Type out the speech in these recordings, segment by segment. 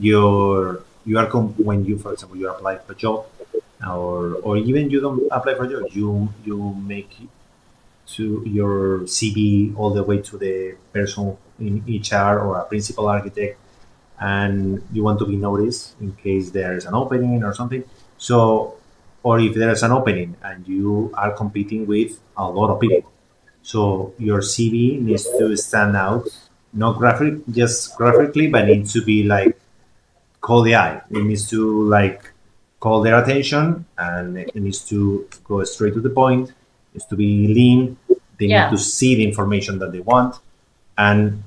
when you, for example, you apply for a job, or even you don't apply for a job, you make to your CV all the way to the person in HR or a principal architect, and you want to be noticed in case there is an opening or something. So, or if there is an opening and you are competing with a lot of people, so your CV needs to stand out, not just graphically, but needs to be like call the eye. It needs to like call their attention, and it needs to go straight to the point. It needs to be lean. They need to see the information that they want, and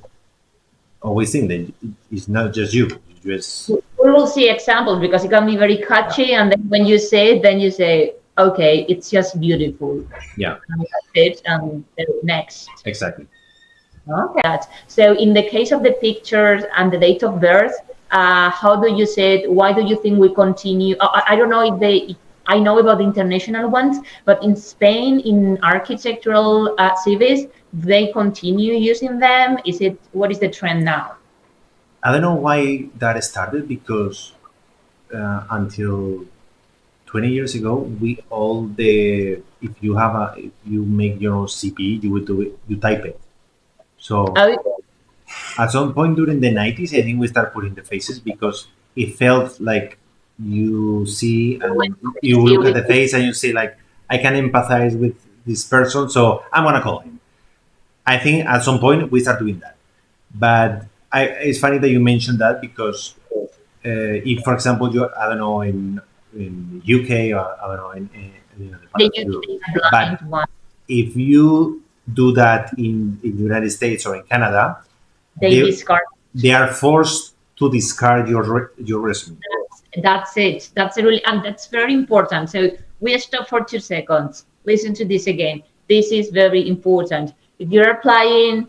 always think that it's not just you. Just we will see examples because it can be very catchy, and then when you say it, then you say, okay, it's just beautiful. Yeah. And that's it, and next. Exactly. Okay. So in the case of the pictures and the date of birth, how do you say it? Why do you think we continue? I don't know if I know about the international ones, but in Spain, in architectural CVs, they continue using them. What is the trend now? I don't know why that started, because until 20 years ago, if you make your own CP, you would do it, you type it. So at some point during the 90s, I think we start putting the faces, because it felt like you see and you look at the face and you say like, I can empathize with this person, so I'm gonna call him. I think at some point we start doing that. But it's funny that you mentioned that, because if, for example, I don't know, in UK, or I don't know, in the part of Europe, but if you do that in the United States or in Canada, they are forced to discard your resume. That's it. And that's very important. So we stop for 2 seconds. Listen to this again. This is very important. If you're applying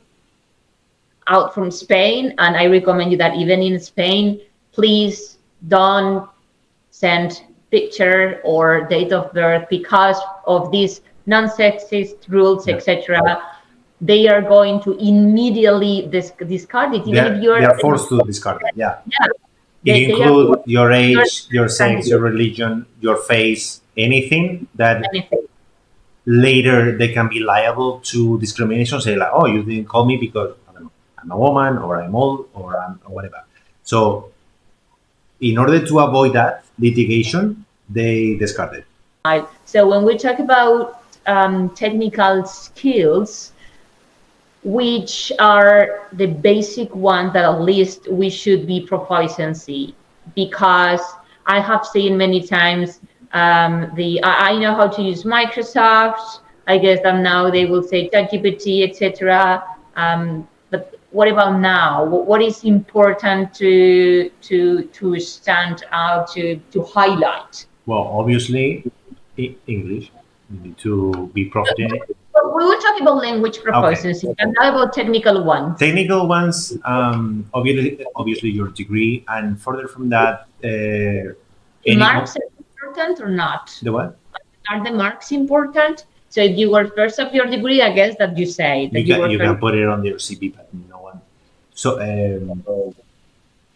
out from Spain, and I recommend you that even in Spain, please don't send picture or date of birth, because of these non-sexist rules, etc. They are going to immediately discard it. They are forced to discard it. Yeah. It includes your age, your sex, your religion, your face, anything that later they can be liable to discrimination. Say like, oh, you didn't call me because I don't know, I'm a woman, or I'm old, or I'm whatever. So in order to avoid that litigation, they discard it. Right. So when we talk about technical skills, which are the basic ones that at least we should be proficiency, because I have seen many times I know how to use Microsoft. I guess that now they will say ChatGPT, etc. But what about now? What is important to stand out, to highlight? Well, obviously, English. You need to be proficient. We were talking about language proficiency, and not about technical ones. Technical ones, obviously your degree, and further from that, marks are important or not? The what? Are the marks important? So if you were first of your degree, I guess that you say that you can put it on your CV, but no one. So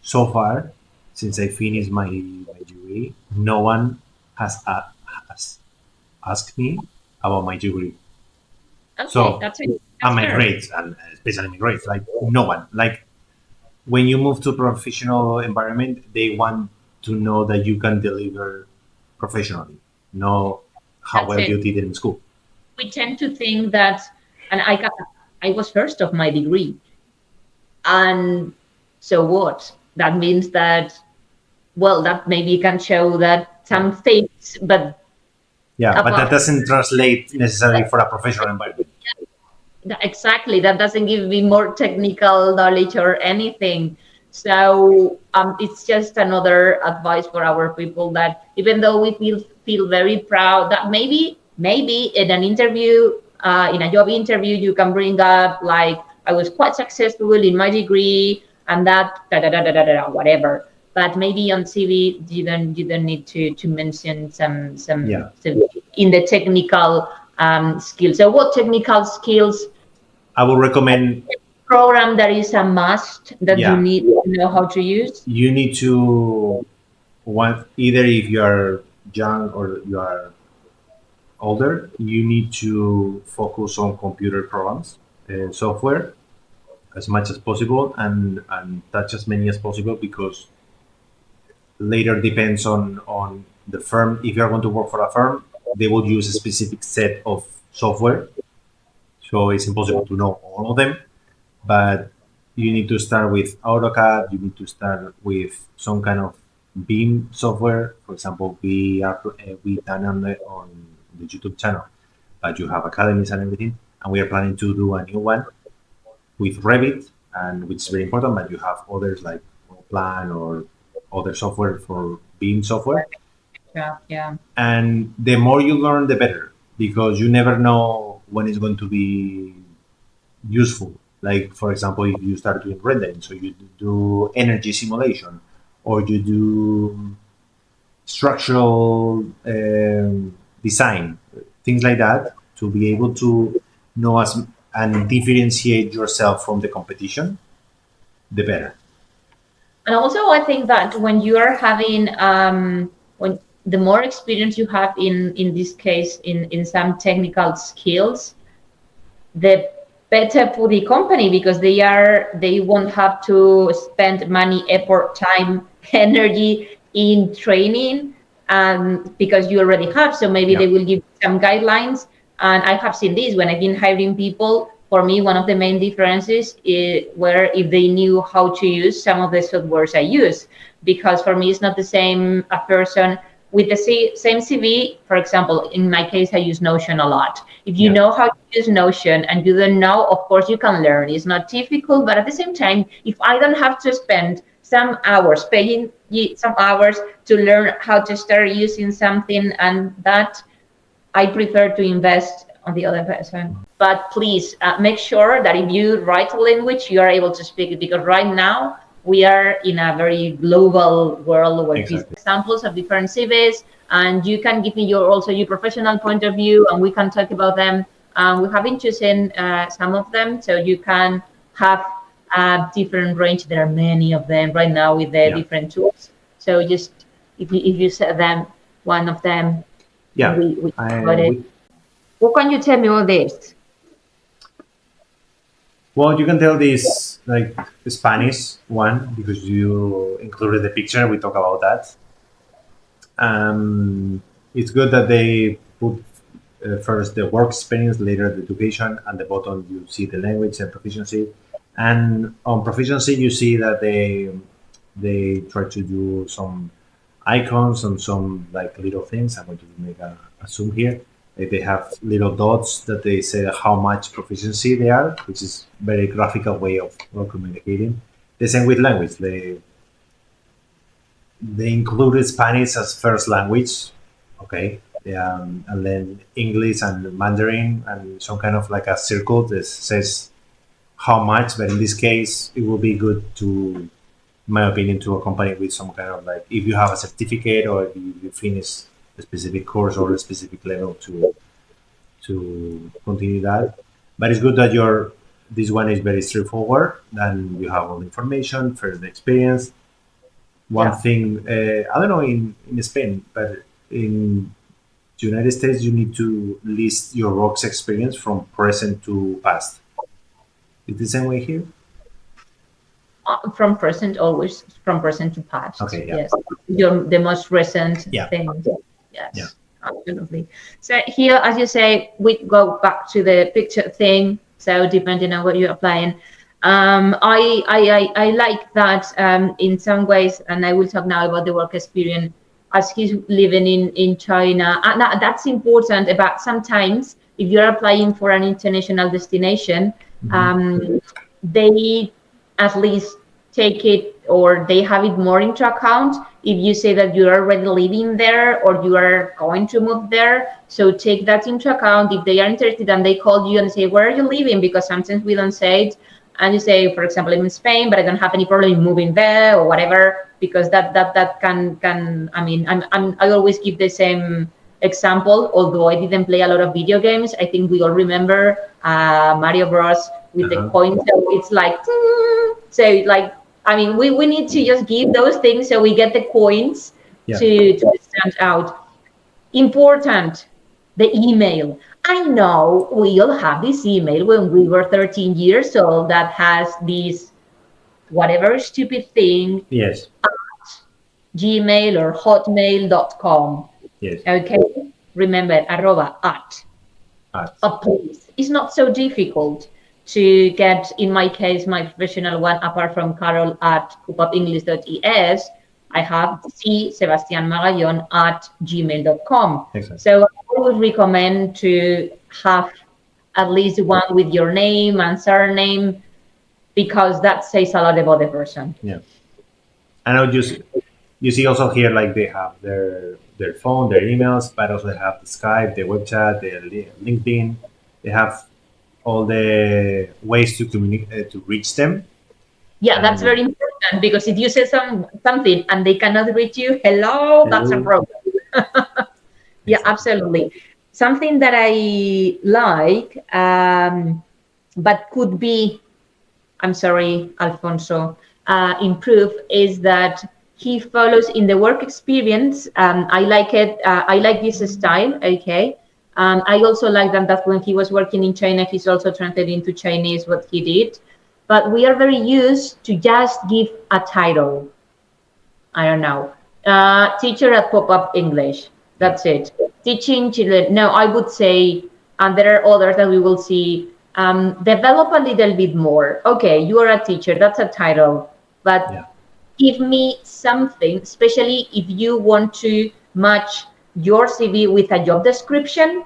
so far, since I finished my degree, no one has asked me about my degree. Okay, so that's and my grades, and especially my grades, like no one. Like when you move to a professional environment, they want to know that you can deliver professionally, know how well you did in school. We tend to think that, and I was first of my degree, and so what? That means that, well, that maybe can show that some things, but but that doesn't translate necessarily for a professional environment. Exactly, that doesn't give me more technical knowledge or anything. So it's just another advice for our people, that even though we feel very proud, that maybe in an interview, in a job interview, you can bring up like, I was quite successful in my degree, and that whatever. But maybe on CV you don't need to mention some in the technical skills. So what technical skills? I would recommend program that is a must that you Yeah, need to know how to use? you need to want, either if you are young or you are older, you need to focus on computer programs, software, as much as possible, and touch as many as possible, because later depends on the firm. If you're going to work for a firm, they will use a specific set of software, so it's impossible to know all of them. But you need to start with AutoCAD. You need to start with some kind of BIM software. For example, we done on the YouTube channel, but you have academies and everything, and we are planning to do a new one with Revit, and which is very important. But you have others like Plan or other software for BIM software. Yeah, yeah. And the more you learn, the better, because you never know when it's going to be useful. Like, for example, if you start doing rendering, so you do energy simulation, or you do structural design, things like that, to be able to know as and differentiate yourself from the competition, the better. And also, I think that when you are having, when the more experience you have in this case, in some technical skills, the better for the company, because they won't have to spend money, effort, time, energy in training, because you already have. So maybe Yeah. they will give some guidelines. And I have seen this when I've been hiring people. For me, one of the main differences is where if they knew how to use some of the softwares I use, because for me it's not the same a person with the same CV. For example, in my case, I use Notion a lot. If you Yeah. know how to use Notion and you don't know, of course you can learn. It's not difficult, but at the same time, if I don't have to spend some hours, paying some hours to learn how to start using something, and that I prefer to invest on the other person. But please make sure that if you write a language, you are able to speak it, because right now we are in a very global world where these Exactly. examples of different CVs, and you can give me your professional point of view, and we can talk about them. We have been choosing some of them, so you can have a different range. There are many of them right now with the Yeah. different tools. So just if you set them, one of them, and Yeah. we I got it. we, What can you tell me all this? well, you can tell this like Spanish one because you included the picture. We talk about that. It's good that they put first the work experience, later the education, and the bottom you see the language and proficiency. And on proficiency, you see that they try to do some icons and some like little things. I'm going to make a zoom here. They have little dots that they say how much proficiency they are, which is very graphical way of communicating. The same with language. They included Spanish as first language, okay, and then English and Mandarin, and some kind of like a circle that says how much. But in this case, it will be good to, in my opinion, to accompany with some kind of like if you have a certificate or if you finish a specific course or a specific level to continue that. But it's good that your this one is very straightforward. Then you have all the information, first the experience, one Yeah. thing I don't know in Spain, but in the United States, you need to list your works experience from present to past. Is the same way here? From present, always from present to past. Okay, yeah, Yes, the most recent yeah, thing. yeah, Yes, absolutely. So here, as you say, we go back to the picture thing. So depending on what you're applying, I like that in some ways, and I will talk now about the work experience. As he's living in China, and that's important. About sometimes if you're applying for an international destination, they at least take it, or they have it more into account if you say that you're already living there or you are going to move there. So take that into account if they are interested and they call you and say, where are you living? Because sometimes we don't say it, and you say, for example, I'm in Spain, but I don't have any problem in moving there or whatever, because that can I mean, I always give the same example, although I didn't play a lot of video games, I think we all remember Mario Bros. With the coins. So it's like, so like, I mean, we need to just give those things so we get the coins to stand out. Important, the email. I know we all have this email when we were 13 years old that has this whatever stupid thing. Yes. Gmail or hotmail.com. Yes. Okay. Remember, @ please. It's not so difficult to get, in my case, my professional one, apart from Carol at popupenglish.es, I have csebastianmagallon@gmail.com. Exactly. So I would recommend to have at least one with your name and surname, because that says a lot about the person. Yeah. And I'll just, you see also here, like they have their phone, their emails, but also they have the Skype, the web chat, the LinkedIn. They have all the ways to communicate, to reach them. Yeah, that's very important, because if you say something and they cannot reach you, hello, that's a problem. Yeah, absolutely. Something that I like, but could be, I'm sorry, Alfonso, improve, is that he follows in the work experience. I like it. I like this style. Okay. I also like that when he was working in China, he's also translated into Chinese what he did. But we are very used to just give a title. I don't know. Teacher at Pop-Up English. That's it. Teaching children. No, I would say, and there are others that we will see, develop a little bit more. Okay, you are a teacher. That's a title. But give me something, especially if you want to match your CV with a job description,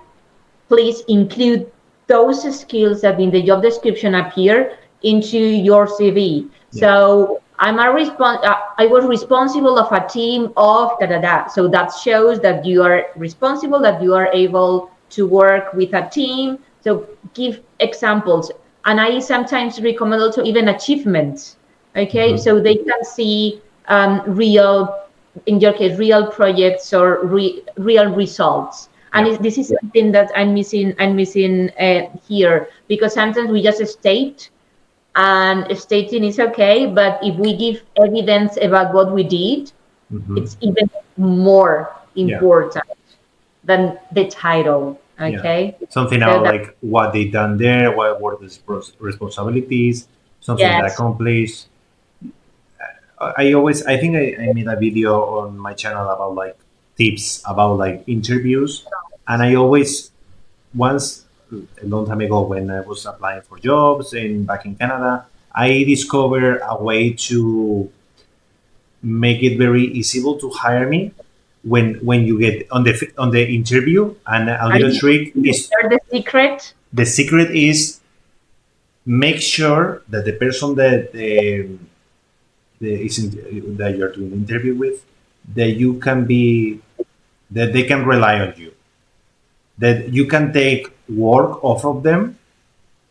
please include those skills that in the job description appear into your CV. So I was responsible of a team of da-da-da. So that shows that you are responsible, that you are able to work with a team. So give examples. And I sometimes recommend also even achievements. Okay, so they can see real, in your case, real projects or real results. And this is something that I'm missing here, because sometimes we just state, and stating is okay, but if we give evidence about what we did, it's even more important than the title. Okay, something about like what they done there, what were the responsibilities, something that accomplished. I think I made a video on my channel about like tips about like interviews, and I always, once a long time ago when I was applying for jobs back in Canada, I discovered a way to make it very easy to hire me when you get on the interview. And a little trick is the secret is make sure that the person that that you're doing the interview with, that they can rely on you, that you can take work off of them,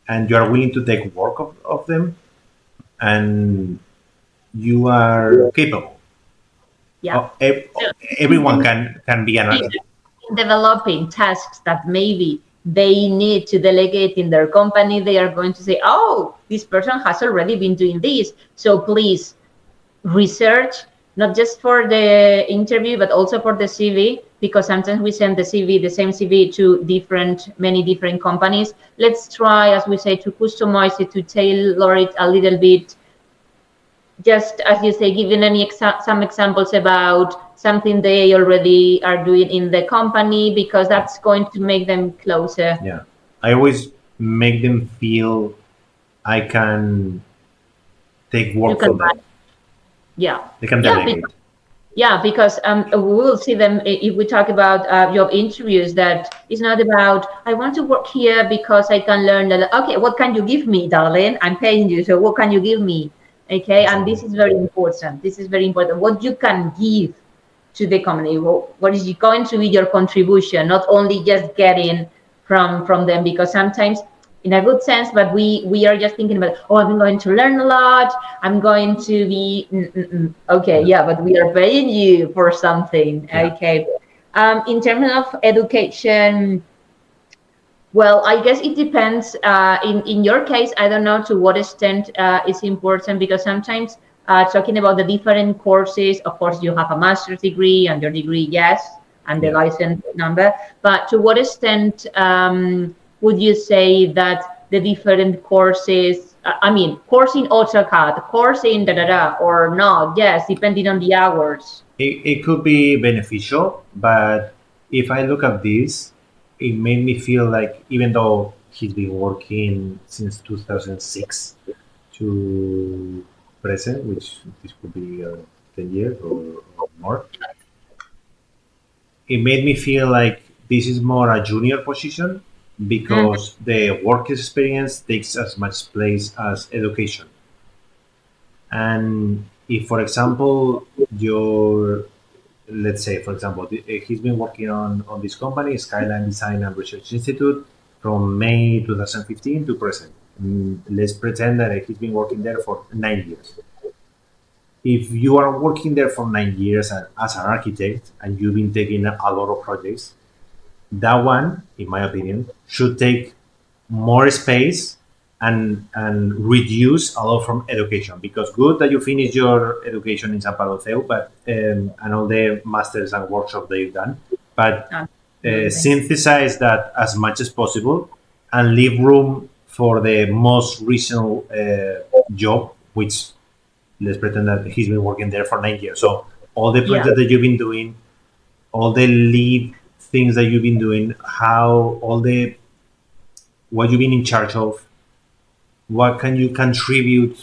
and you are willing to take work of them, and you are capable. Everyone can be an architect. Developing tasks that maybe they need to delegate in their company, they are going to say, oh, this person has already been doing this, so please research, not just for the interview, but also for the CV, because sometimes we send the same CV to many different companies. Let's try, as we say, to customize it, to tailor it a little bit. Just as you say, giving some examples about something they already are doing in the company, because that's going to make them closer. Yeah, I always make them feel I can take work from them. Yeah, they can delegate. Because we will see them if we talk about job interviews, that it's not about, I want to work here because I can learn. Okay, what can you give me, darling? I'm paying you, so what can you give me? Okay, and this is very important. What you can give to the company, what is going to be your contribution, not only just getting from them, because sometimes, in a good sense, but we are just thinking about, oh, I'm going to learn a lot, I'm going to be okay, but we are paying you for something. Okay, In terms of education, well, I guess it depends. In your case, I don't know to what extent it's important, because sometimes talking about the different courses, of course, you have a master's degree and your degree, yes, and the Yeah. license number. But to what extent would you say that the different courses, I mean, course in AutoCAD, course in da da da, or not? Yes, depending on the hours. It could be beneficial, but if I look at this, it made me feel like even though he's been working since 2006 to present, which this could be 10 years or more, it made me feel like this is more a junior position Mhm. because the work experience takes as much place as education. And if, for example, your let's say, for example, he's been working on this company, Skyline Design and Research Institute, from May 2015 to present. Let's pretend that he's been working there for 9 years. If you are working there for 9 years as an architect and you've been taking a lot of projects, that one, in my opinion, should take more space and reduce a lot from education, because good that you finish your education in San Pablo CEU, but and all the masters and workshops that you've done, but Absolutely. synthesize that as much as possible and leave room for the most recent job, which let's pretend that he's been working there for 9 years. So all the Yeah. projects that you've been doing, all the lead things that you've been doing, how all the what you've been in charge of, what can you contribute,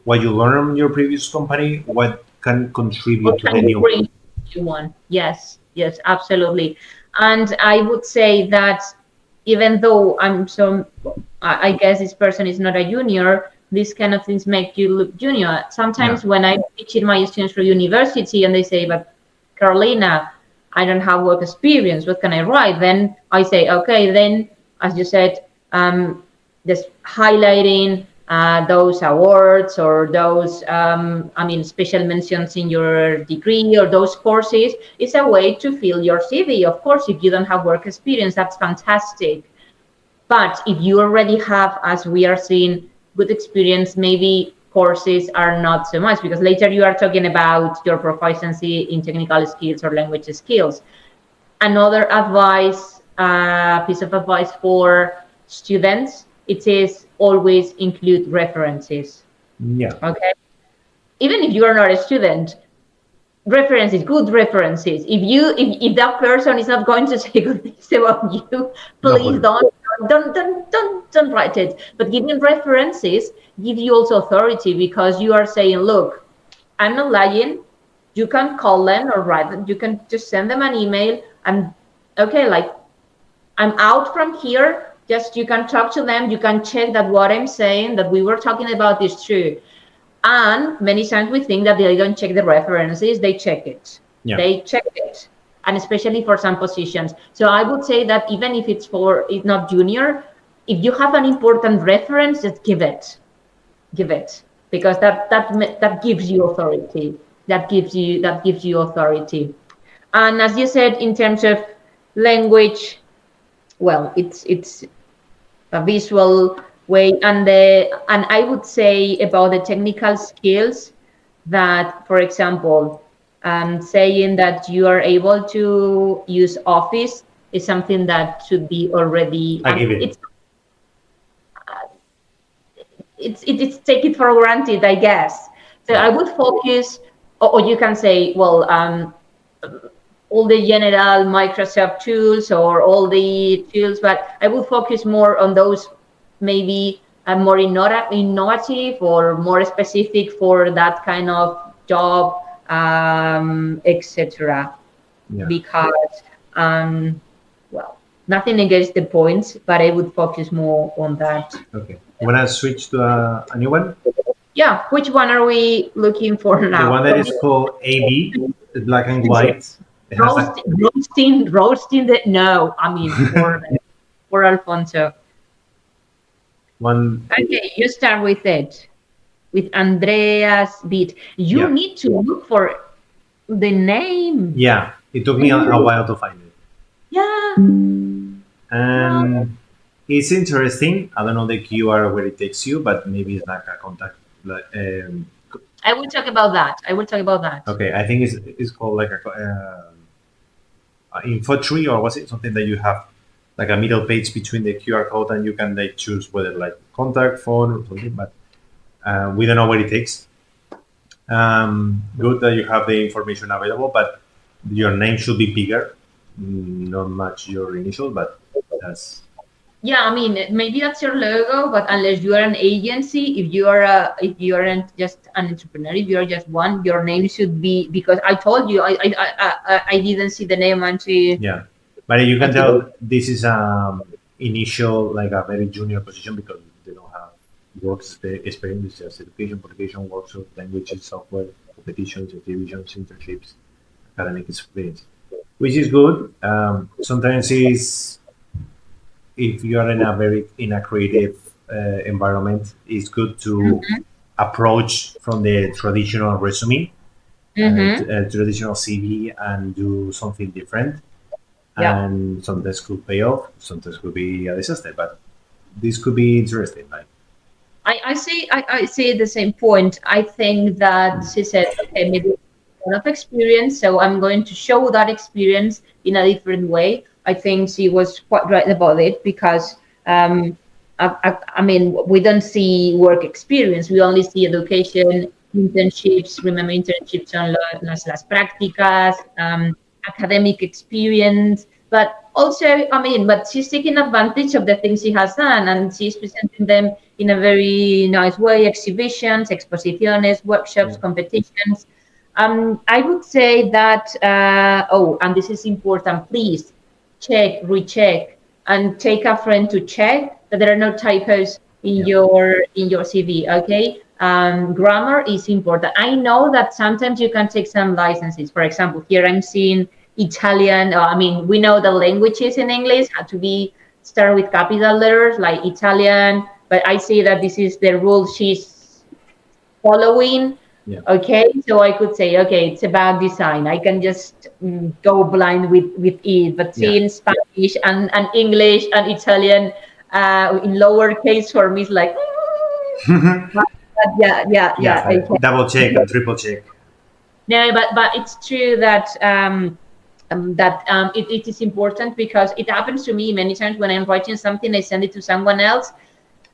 what you learned in your previous company, what can contribute What to can the you new one. bring to one? Yes, yes, absolutely. And I would say that even though I guess this person is not a junior, these kind of things make you look junior. Yeah, Sometimes when I teach in my students for university and they say, but Carolina, I don't have work experience, what can I write? Then I say, okay, then, as you said, just highlighting those awards or those, I mean, special mentions in your degree or those courses is a way to fill your CV. Of course, if you don't have work experience, that's fantastic. But if you already have, as we are seeing, good experience, maybe courses are not so much, because later you are talking about your proficiency in technical skills or language skills. Another advice, piece of advice for students, it is always include references. yeah, Okay, even if you are not a student, references, good references. If that person is not going to say good things about you, no please problem. don't write it. But giving references give you also authority, because you are saying, look, I'm not lying. You can call them or write them. You can just send them an email and okay, like, I'm out from here. Just you can talk to them. You can check that what I'm saying, that we were talking about, is true. And many times we think that they don't check the references. They check it. Yeah, They check it, and especially for some positions. So I would say that even if it's not junior, if you have an important reference, just give it, because that gives you authority. That gives you authority. And as you said, in terms of language, well, it's a visual way, and I would say about the technical skills, that, for example, saying that you are able to use Office is something that should be already, I give it. it's take it for granted, I guess. So Yeah, I would focus, or you can say, well, all the general Microsoft tools or all the tools, but I would focus more on those maybe more innovative or more specific for that kind of job, etc. yeah. Because, well, nothing against the points, but I would focus more on that. Okay. You wanna switch to a new one? Yeah, which one are we looking for The now? one that is called AB, the black and white. It has a Roasting the, no, I mean, for Alfonso. one. Okay, you start with it, with Andreas Beat. You Yeah, need to look for the name. yeah. It took me a Oh, while to find it. No, And it's interesting. I don't know the QR where it takes you, but maybe it's like a contact. Like, I will talk about that. I will talk about that. okay, I think it's called like a info tree, or was it something that you have like a middle page between the QR code and you can like choose whether like contact, phone, or something. But we don't know what it takes. Good that you have the information available, but your name should be bigger, not much your initial, but that's Yeah, I mean, maybe that's your logo, but unless you are an agency, if you aren't just an entrepreneur, if you're just one, your name should be, because I told you I didn't see the name yeah. But you can until tell this is initial like a very junior position because they don't have experience, it's just education, publication, workshop, languages, software, competitions, exhibitions, internships, academic experience, which is good. Sometimes is if you are in a creative environment, it's good to approach from the traditional resume, mm-hmm. traditional CV, and do something different. Yeah. And sometimes could pay off, sometimes could be a disaster, but this could be interesting. Like, I see the same point. I think that she said, okay, maybe a lot of experience, so I'm going to show that experience in a different way. I think she was quite right about it because, I mean, we don't see work experience. We only see education, internships. Remember, internships on las prácticas, academic experience. But also, I mean, but she's taking advantage of the things she has done, and she's presenting them in a very nice way: exhibitions, exposiciones, workshops, yeah, competitions. I would say that, oh, and this is important, please check, recheck, and take a friend to check that there are no typos yeah, in your CV. Okay, grammar is important. I know that sometimes you can take some licenses. For example, here I'm seeing Italian. I mean, we know the languages in English have to be start with capital letters like Italian, but I see that this is the rule she's following. yeah, Okay, so I could say, okay, it's about design. I can just go blind with it. But yeah. seeing Spanish and English and Italian in lowercase for me is like, but yeah, yeah, Yeah, yeah. Okay. double check and triple check. No, but it's true that it is important because it happens to me many times when I'm writing something, I send it to someone else,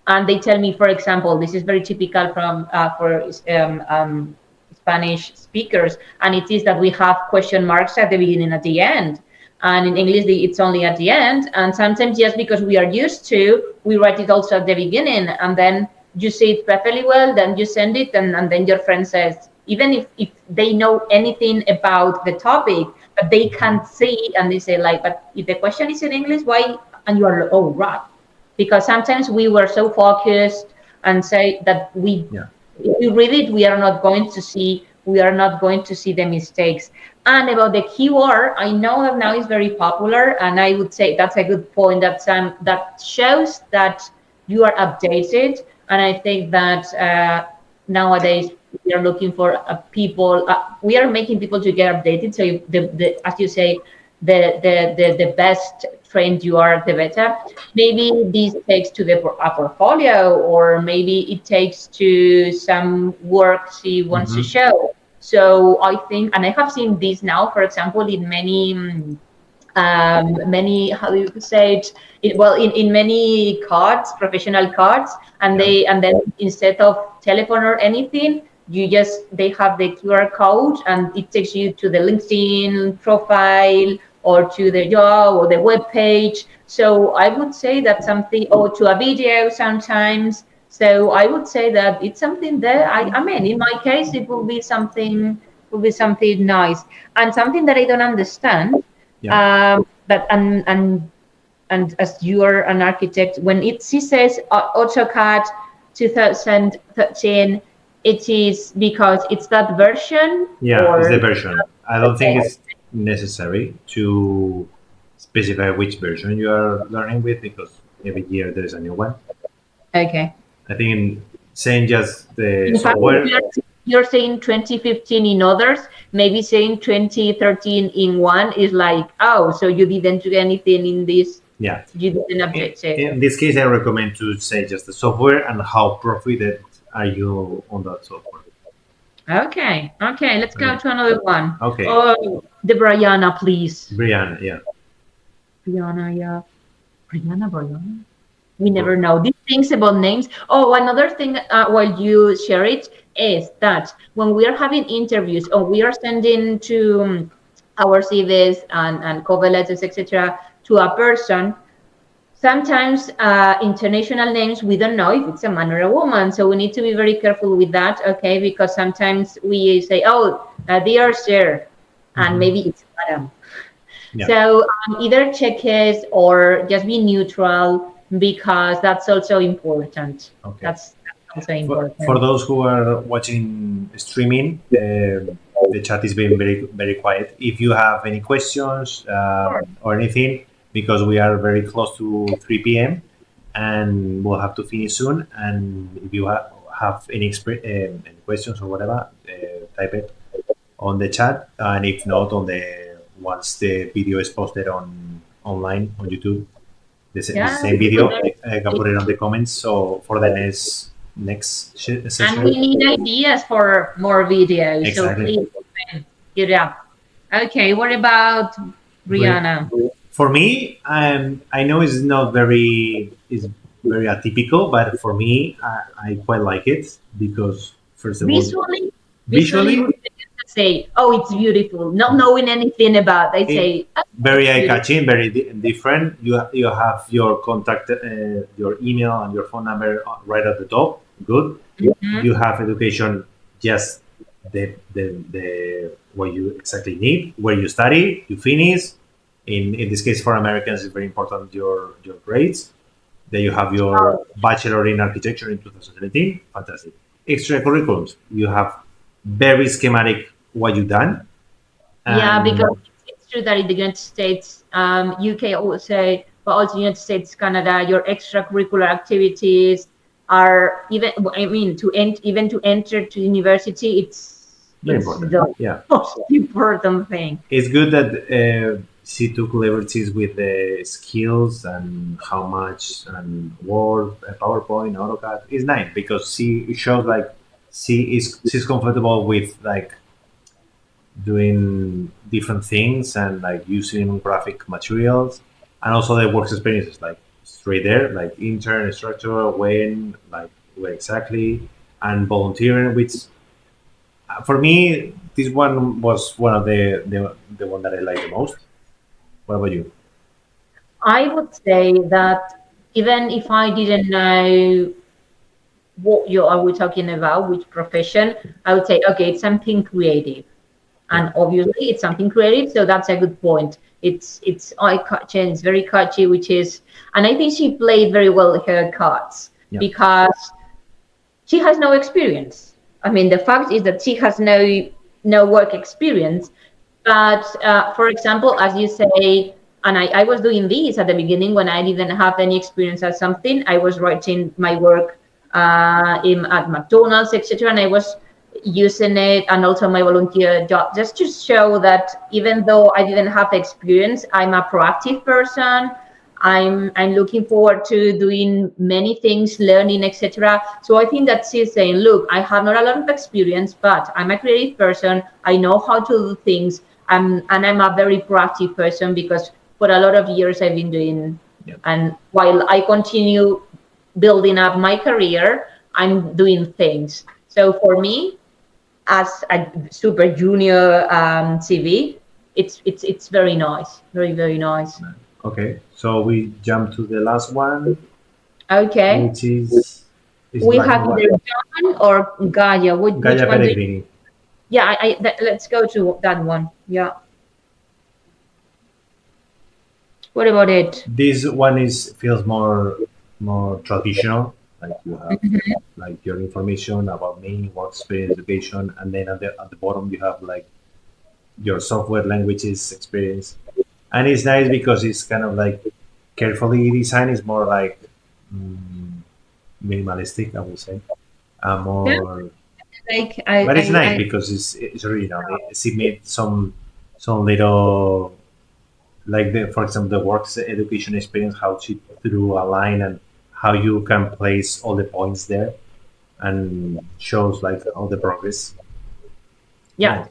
and they tell me, for example, this is very typical from for Spanish speakers, and it is that we have question marks at the beginning and at the end. And in English, it's only at the end. And sometimes, just because we are used to, we write it also at the beginning. And then you say it perfectly well, then you send it, and then your friend says, even if they know anything about the topic, but they can't see, and they say, like, but if the question is in English, why? And you are like, oh, right, because sometimes we were so focused and say that we Yeah, if we read it, we are not going to see the mistakes. And about the keyword, I know that now is very popular, and I would say that's a good point, that that shows that you are updated. And I think that nowadays we are looking for people, we are making people to get updated. So if as you say, the best trained you are, the better. Maybe this takes to a portfolio, or maybe it takes to some work she wants to hmm, show. So I think, and I have seen this now, for example, in many many, how do you say it, well, in many cards, professional cards, and yeah, then instead of telephone or anything, you just, they have the QR code, and it takes you to the LinkedIn profile, or to the job, or the web page. So I would say that something, or to a video sometimes. So I would say that it's something there. I mean, in my case, it will be something nice, and something that I don't understand. yeah. But and as you are an architect, when she says AutoCAD 2013, it is because it's that version, Yeah, it's the or version. I don't think okay, it's necessary to specify which version you are learning with because every year there is a new one. okay. I think saying just the In fact, if software, you're saying 2015 in others, maybe saying 2013 in one is like, oh, so you didn't do anything in this, Yeah. you didn't update it. In this case, I recommend to say just the software and how profited are you on that software. Okay, okay, let's go Okay. to another one. Okay. Oh, the Brianna, please. Brian, yeah. Brianna, yeah. Brianna. We never Bro- know these things about names. Oh, another thing while you share it is that when we are having interviews or we are sending to our CVs and cover letters, etc., to a person, sometimes international names we don't know if it's a man or a woman, so we need to be very careful with that, okay? Because sometimes we say, oh, dear sir, and Mhm. maybe it's madam. Yeah. So either check it or just be neutral because that's also important. Okay. That's also For important. those who are watching streaming, the chat is being very quiet. If you have any questions Sure. or anything, because we are very close to 3 p.m. and we'll have to finish soon. And if you have any questions or whatever, type it on the chat. And if not, on the once the video is posted on online on YouTube, the Yeah, same video, I can put it on the comments. So for the next and we session, need ideas for more videos, so exactly. please get up. Okay, what about Bri- Brianna? For me, I know it's not is very atypical, but for me, I quite like it because first of all, Visually, visually, say, oh, it's beautiful. Not knowing anything about, I it say, oh, very it's eye beautiful. catching, very different. You have your contact, your email and your phone number right at the top. Good. Mhm. You have education, just the what you exactly need, where you study, you finish. In this case, for Americans, it's very important your grades. Then you have your bachelor in architecture in 2017. Fantastic. Extra curriculums. You have very schematic what you done, Yeah, because and it's true that in the United States, UK also, but also United States, Canada, your extracurricular activities are even. I mean, even to enter to university, very it's important. the Yeah, most important thing. it's good that she took liberties with the skills and how much and Word, PowerPoint, AutoCAD. It's nice because she shows like she's comfortable with like doing different things and like using graphic materials and also the work experiences like straight there like intern instructor when like where exactly and volunteering which for me this one was one of the one that I like the most. What about you? I would say that even if I didn't know what you are we talking about, which profession, I would say, okay, it's something creative. Yeah, And obviously it's something creative, so that's a good point. It's eye catching, it's very catchy, which is, and I think she played very well her cards yeah, because she has no experience. I mean, the fact is that she has no work experience. But for example, as you say, and I was doing this at the beginning when I didn't have any experience at something. I was writing my work at McDonald's, etc., and I was using it, and also my volunteer job, just to show that even though I didn't have experience, I'm a proactive person. I'm looking forward to doing many things, learning, etc. So I think that she's saying, look, I have not a lot of experience, but I'm a creative person. I know how to do things. And I'm a very proactive person because for a lot of years I've been doing, yeah. and while I continue building up my career, I'm doing things. So for me, as a super junior CV, it's very nice, very nice. Okay, so we jump to the last one, Okay, which is we black have and white. either John or Gaia. Which Gaia one do you? Pellegrini. Yeah, let's go to that one. Yeah. What about it? This one is feels more traditional. Like you have like your information about me, work experience, education, and then at the bottom you have like your software languages experience. And it's nice because it's kind of like carefully designed. It's more like mm, minimalistic, I would say. Yeah, More. like But it's nice I because it's original. She made some little, like the, for example, the works education experience, how she drew a line and how you can place all the points there, and shows like all the progress. yeah. Nice.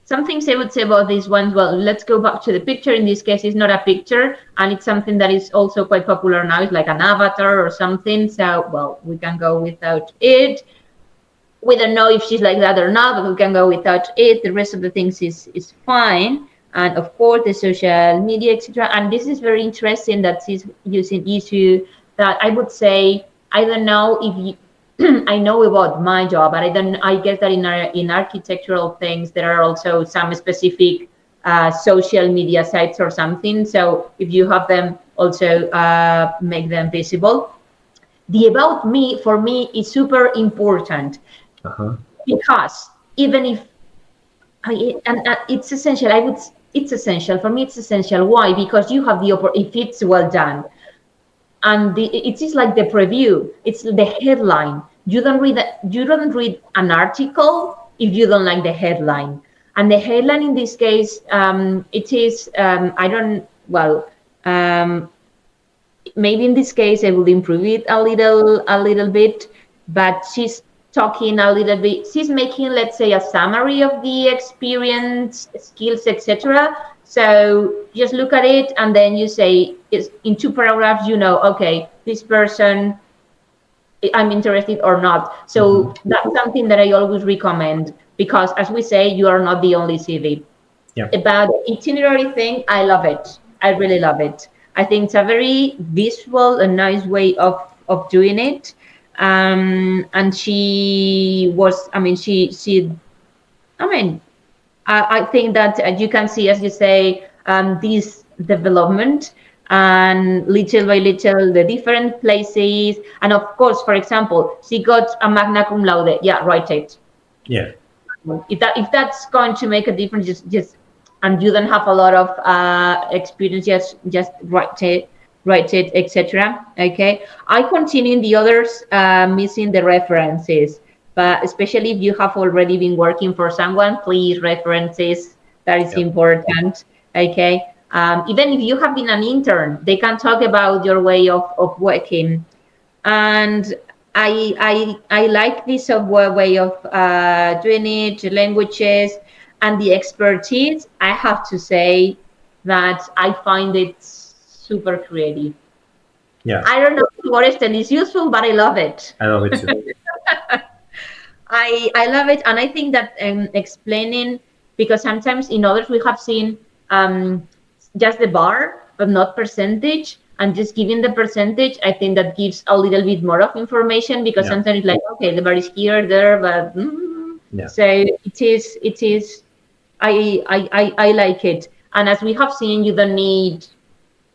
Some things I would say about this one. Well, let's go back to the picture. In this case, it's not a picture, and it's something that is also quite popular now. It's like an avatar or something. So, well, we can go without it. We don't know if she's like that or not, but we can go without it. The rest of the things is fine. And of course, the social media, etc. And this is very interesting that she's using issue that I would say, I don't know if you, I know about my job, but I don't. I guess that in architectural things there are also some specific social media sites or something. So if you have them, also make them visible. The about me for me is super important Uh-huh. because even if and it's essential, I would. It's essential for me. It's essential. Why? Because you have the if it's well done and it is like the preview, it's the headline. You don't read an article if you don't like the headline, and the headline in this case, it is I don't well um, maybe in this case I will improve it a little bit, but she's talking a little bit, she's making, let's say, a summary of the experience, skills, etc. So just look at it and then you say it's in two paragraphs, you know, okay, this person, I'm interested or not. Hmm. So that's something that I always recommend, because as we say, you are not the only CV. Yeah. About itinerary thing, I love it. I really love it. I think it's a very visual and nice way of doing it. And she was, I mean, I mean, I think that you can see, as you say, this development and little by little the different places. And of course, for example, she got a magna cum laude. Yeah, write it. Yeah. If that's going to make a difference, just and you don't have a lot of experience, just write it, etc. Okay, I continue in the others, missing the references, but especially if you have already been working for someone, please references. That is Yeah. important. Okay, even if you have been an intern, they can talk about your way of working. And I like this software way of doing it, languages, and the expertise. I have to say that I find it super creative. Yeah. I don't know to what extent it's useful, but I love it. I love it too. I love it, and I think that explaining, because sometimes in others we have seen just the bar but not percentage, and just giving the percentage, I think that gives a little bit more of information, because Yeah. sometimes it's like, okay, the bar is here, there, but Yeah. so it is I like it. And as we have seen, you don't need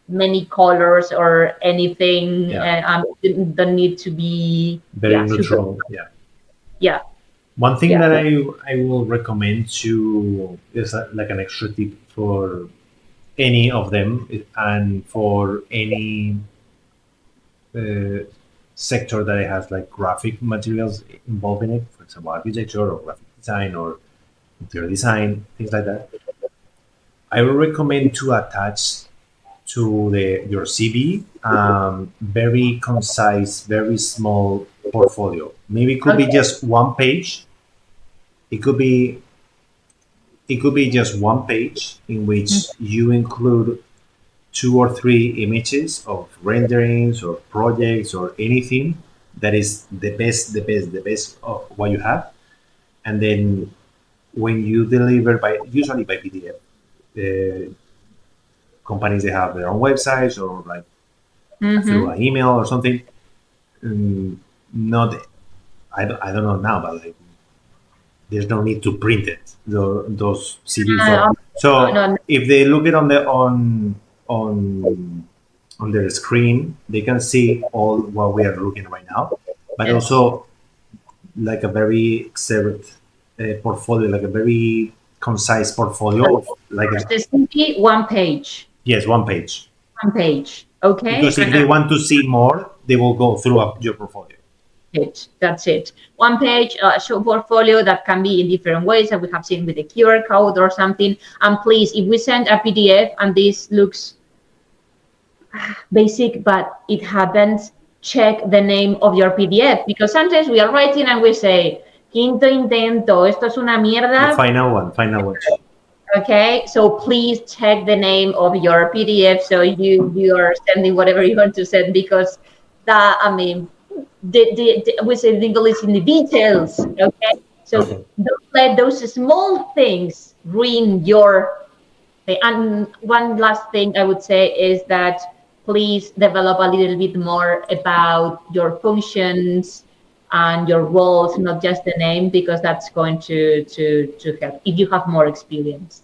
many colors or anything. Yeah. It don't need to be, Very yeah, super, neutral. Yeah. yeah, One thing yeah. that I will recommend to is like an extra tip for any of them, and for any uh, sector that it has like graphic materials involved in it, for example, architecture or graphic design or interior design, things like that. I would recommend to attach to your CV very concise, very small portfolio. Maybe it could be Okay. just one page. It could be just one page in which you include two or three images of renderings or projects or anything that is the best of what you have. And then when you deliver by, usually by PDF, companies, they have their own websites or like through Mm-hmm. an email or something. Not, I don't know now, but like there's no need to print it, those CDs. So Uh, no, no, if they look it on on their screen, they can see all what we are looking right now, but yes. also like a very excerpt portfolio, like a very concise portfolio of like First, the CV, one page, yes, one page. one page. Okay, Because if they want to see more, they will go through your portfolio. That's it. One page, show portfolio that can be in different ways that we have seen with the QR code or something. And please, if we send a PDF and this looks basic, but it happens, check the name of your PDF, because sometimes we are writing and we say, quinto intento, esto es una The mierda. final one. Okay, so please check the name of your PDF so you are sending whatever you want to send, because that, I mean, we say legal is in the details. Okay, so Okay. don't let those small things ruin your. And one last thing I would say is that please develop a little bit more about your functions and your roles, not just the name, because that's going to help if you have more experience.